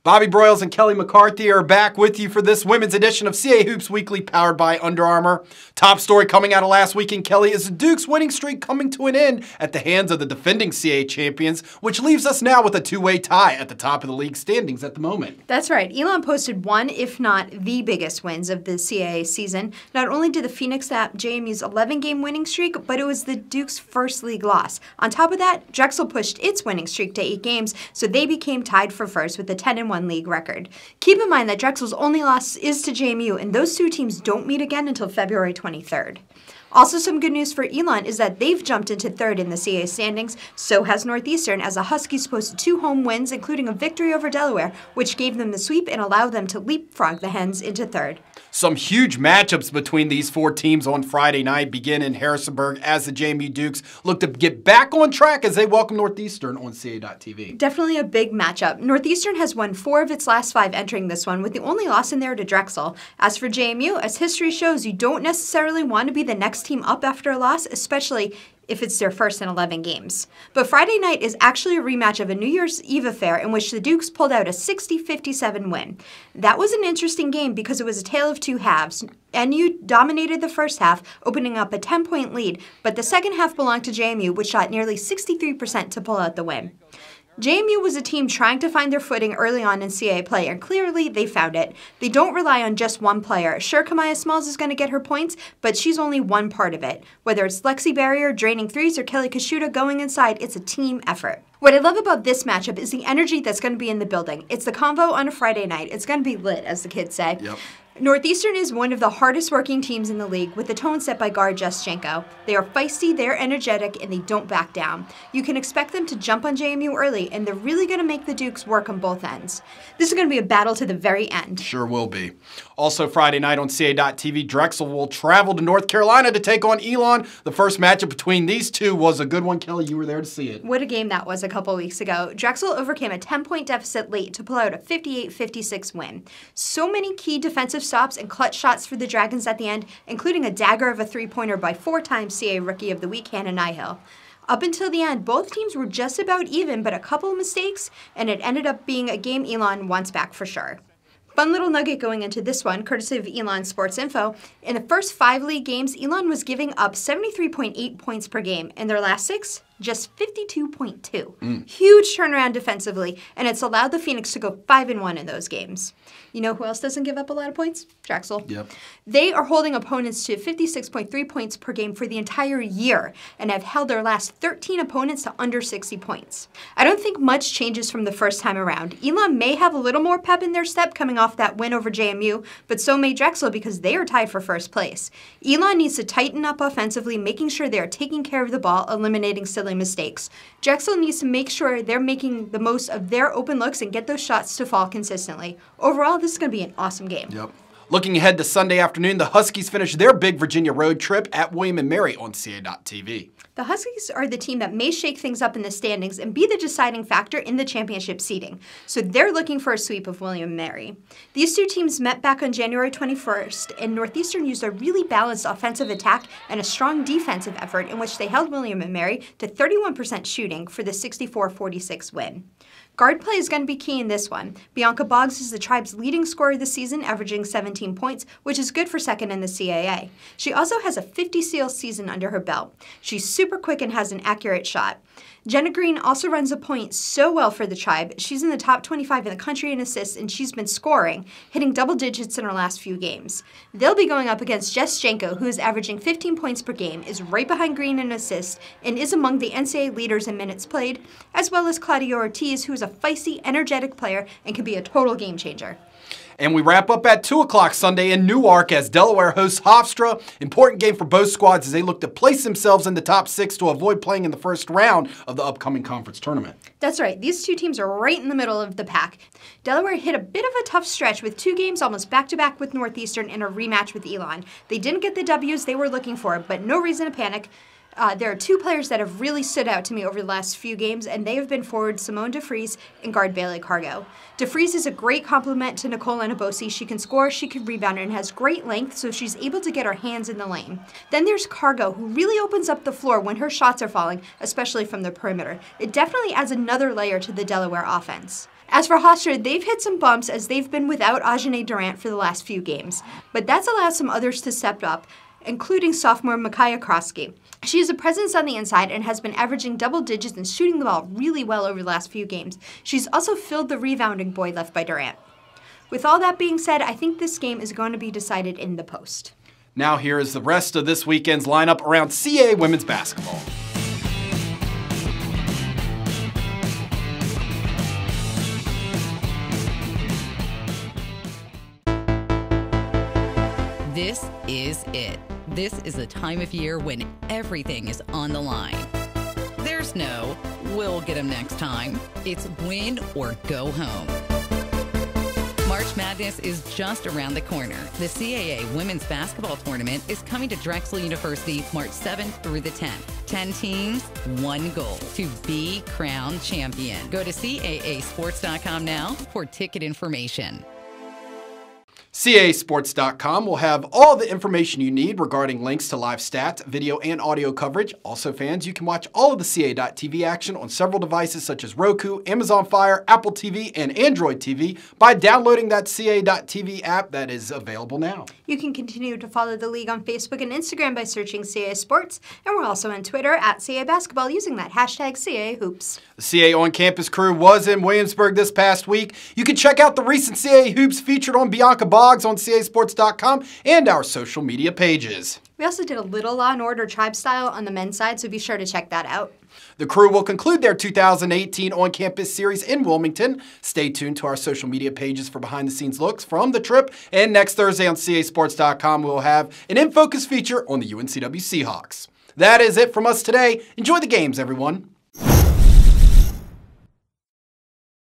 Bobby Broyles and Kelly McCarthy are back with you for this women's edition of CAA Hoops Weekly, powered by Under Armour. Top story coming out of last weekend, Kelly, is the Duke's winning streak coming to an end at the hands of the defending CAA champions, which leaves us now with a two-way tie at the top of the league standings at the moment. That's right. Elon posted one, if not the biggest wins of the CAA season. Not only did the Phoenix snap JMU's 11-game winning streak, but it was the Duke's first league loss. On top of that, Drexel pushed its winning streak to 8 games, so they became tied for first with a 10-1 league record. Keep in mind that Drexel's only loss is to JMU, and those two teams don't meet again until February 23rd. Also, some good news for Elon is that they've jumped into third in the CAA standings. So has Northeastern, as the Huskies posted 2 home wins, including a victory over Delaware, which gave them the sweep and allowed them to leapfrog the Hens into third. Some huge matchups between these 4 teams on Friday night begin in Harrisonburg as the JMU Dukes look to get back on track as they welcome Northeastern on CAA.TV. Definitely a big matchup. Northeastern has won 4 of its last 5 entering this one, with the only loss in there to Drexel. As for JMU, as history shows, you don't necessarily want to be the next team up after a loss, especially if it's their first in 11 games. But Friday night is actually a rematch of a New Year's Eve affair in which the Dukes pulled out a 60-57 win. That was an interesting game because it was a tale of 2 halves. NU dominated the first half, opening up a 10-point lead, but the second half belonged to JMU, which shot nearly 63% to pull out the win. JMU was a team trying to find their footing early on in CAA play, and clearly they found it. They don't rely on just one player. Sure, Kamaya Smalls is going to get her points, but she's only one part of it. Whether it's Lexi Barrier draining threes or Kelly Kashuta going inside, it's a team effort. What I love about this matchup is the energy that's going to be in the building. It's the convo on a Friday night. It's going to be lit, as the kids say. Yep. Northeastern is one of the hardest working teams in the league, with the tone set by guard Juszczenko. They are feisty, they're energetic, and they don't back down. You can expect them to jump on JMU early, and they're really going to make the Dukes work on both ends. This is going to be a battle to the very end. Sure will be. Also Friday night on CAA.TV, Drexel will travel to North Carolina to take on Elon. The first matchup between these two was a good one. Kelly, you were there to see it. What a game that was a couple weeks ago. Drexel overcame a 10-point deficit late to pull out a 58-56 win. So many key defensive stops and clutch shots for the Dragons at the end, including a dagger of a 3-pointer by 4-time CAA Rookie of the Week, Hannah Nihill. Up until the end, both teams were just about even, but a couple of mistakes, and it ended up being a game Elon wants back for sure. Fun little nugget going into this one, courtesy of Elon Sports Info. In the first 5 league games, Elon was giving up 73.8 points per game. In their last 6, just 52.2. Huge turnaround defensively, and it's allowed the Phoenix to go 5-1 in those games. You know who else doesn't give up a lot of points? Drexel. Yep. They are holding opponents to 56.3 points per game for the entire year and have held their last 13 opponents to under 60 points. I don't think much changes from the first time around. Elon may have a little more pep in their step coming off that win over JMU, but so may Drexel because they are tied for first place. Elon needs to tighten up offensively, making sure they are taking care of the ball, eliminating silly mistakes. Drexel needs to make sure they're making the most of their open looks and get those shots to fall consistently. Overall, this is going to be an awesome game. Yep. Looking ahead to Sunday afternoon, the Huskies finish their big Virginia road trip at William & Mary on CAA.TV. The Huskies are the team that may shake things up in the standings and be the deciding factor in the championship seeding. So they're looking for a sweep of William & Mary. These two teams met back on January 21st, and Northeastern used a really balanced offensive attack and a strong defensive effort in which they held William & Mary to 31% shooting for the 64-46 win. Guard play is going to be key in this one. Bianca Boggs is the Tribe's leading scorer this season, averaging 17 points, which is good for second in the CAA. She also has a 50-steal season under her belt. She's super quick and has an accurate shot. Jenna Green also runs a point so well for the Tribe. She's in the top 25 in the country in assists, and she's been scoring, hitting double digits in her last few games. They'll be going up against Juszczenko, who is averaging 15 points per game, is right behind Green in assists, and is among the NCAA leaders in minutes played, as well as Claudia Ortiz, who is a feisty, energetic player and can be a total game changer. And we wrap up at 2 o'clock Sunday in Newark as Delaware hosts Hofstra. Important game for both squads as they look to place themselves in the top 6 to avoid playing in the first round of the upcoming conference tournament. That's right. These two teams are right in the middle of the pack. Delaware hit a bit of a tough stretch with 2 games almost back-to-back with Northeastern and a rematch with Elon. They didn't get the W's they were looking for, but no reason to panic. There are 2 players that have really stood out to me over the last few games, and they have been forward Simone DeFries and guard Bailey Cargo. DeFries is a great complement to Nicole Anabosi. She can score, she can rebound, and has great length, so she's able to get her hands in the lane. Then there's Cargo, who really opens up the floor when her shots are falling, especially from the perimeter. It definitely adds another layer to the Delaware offense. As for Hofstra, they've hit some bumps as they've been without Ajane Durant for the last few games, but that's allowed some others to step up, including sophomore Micaiah Krosky. She is a presence on the inside and has been averaging double digits and shooting the ball really well over the last few games. She's also filled the rebounding void left by Durant. With all that being said, I think this game is going to be decided in the post. Now here is the rest of this weekend's lineup around CAA women's basketball. This is it. This is the time of year when everything is on the line. There's no, we'll get them next time. It's win or go home. March Madness is just around the corner. The CAA Women's Basketball Tournament is coming to Drexel University March 7th through the 10th. 10 teams, one goal, to be crowned champion. Go to CAAsports.com now for ticket information. CAAsports.com will have all the information you need regarding links to live stats, video, and audio coverage. Also, fans, you can watch all of the CAA.TV action on several devices such as Roku, Amazon Fire, Apple TV, and Android TV by downloading that CAA.TV app that is available now. You can continue to follow the league on Facebook and Instagram by searching CAA Sports, and we're also on Twitter at CAA Basketball using that hashtag CAA Hoops. The CAA on-campus crew was in Williamsburg this past week. You can check out the recent CAA Hoops featured on Bianca Boggs on CAAsports.com and our social media pages. We also did a little Law & Order Tribe Style on the men's side, so be sure to check that out. The crew will conclude their 2018 on-campus series in Wilmington. Stay tuned to our social media pages for behind-the-scenes looks from the trip. And next Thursday on CAAsports.com, we'll have an In Focus feature on the UNCW Seahawks. That is it from us today. Enjoy the games, everyone.